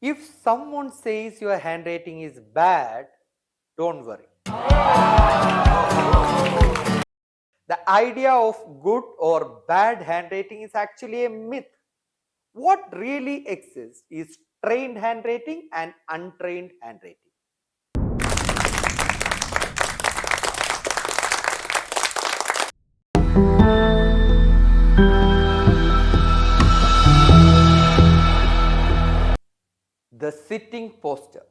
If someone says your handwriting is bad, don't worry. The idea of good or bad handwriting is actually a myth. What really exists is trained handwriting and untrained handwriting. The sitting posture.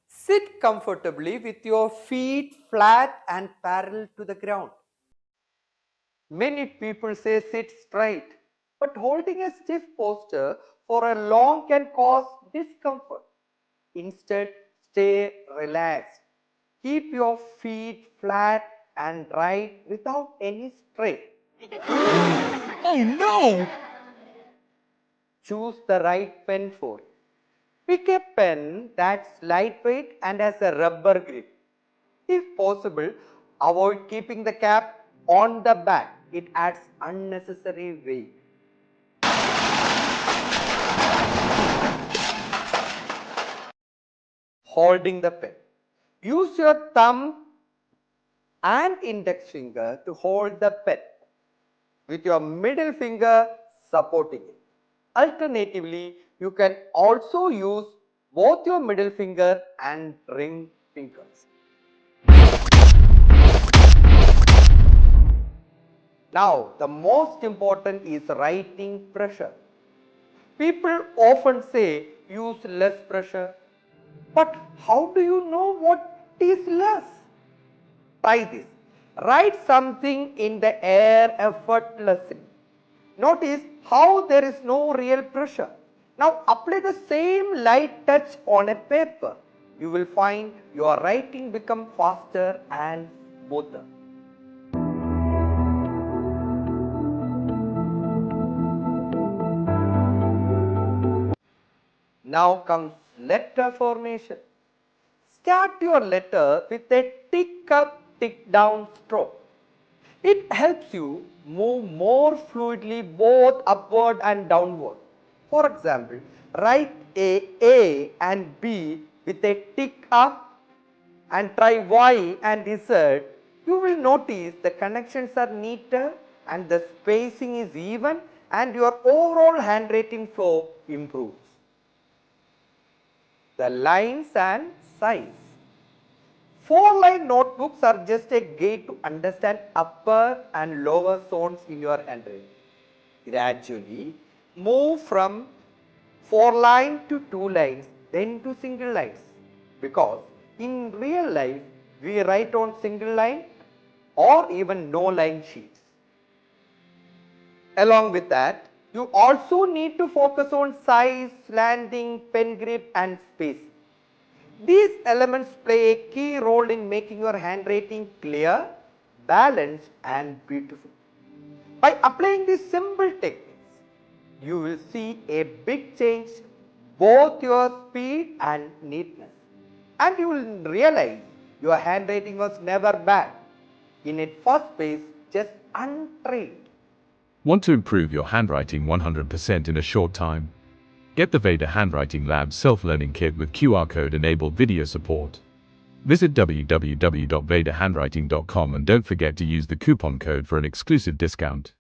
Sit comfortably with your feet flat and parallel to the ground. Many people say sit straight, but holding a stiff posture for a long can cause discomfort. Instead, stay relaxed. Keep your feet flat and right without any strain. Oh no! Choose the right pen for it. Pick a pen that's lightweight and has a rubber grip. If possible, avoid keeping the cap on the back. It adds unnecessary weight. Holding the pen. Use your thumb and index finger to hold the pen, with your middle finger supporting it. Alternatively, you can also use both your middle finger and ring fingers. Now, the most important is writing pressure. People often say use less pressure, but how do you know what is less? Try this. Write something in the air effortlessly. Notice how there is no real pressure. Now apply the same light touch on a paper. You will find your writing become faster and smoother. Now comes letter formation. Start your letter with a tick up, tick down stroke. It helps you move more fluidly both upward and downward. For example, write A and B with a tick up and try Y and Z. You will notice the connections are neater and the spacing is even and your overall handwriting flow improves. The lines and size. 4-line notebooks are just a guide to understand upper and lower zones in your handwriting. Gradually move from 4-line to 2 lines, then to single lines. Because in real life, we write on single line or even no line sheets. Along with that, you also need to focus on size, slanting, pen grip and spacing. These elements play a key role in making your handwriting clear, balanced and beautiful. By applying these simple techniques, you will see a big change both your speed and neatness. And you will realize your handwriting was never bad. In its first place, just untrained. Want to improve your handwriting 100% in a short time? Get the Veda Handwriting Labs self-learning kit with QR code-enabled video support. Visit www.vedahandwriting.com and don't forget to use the coupon code for an exclusive discount.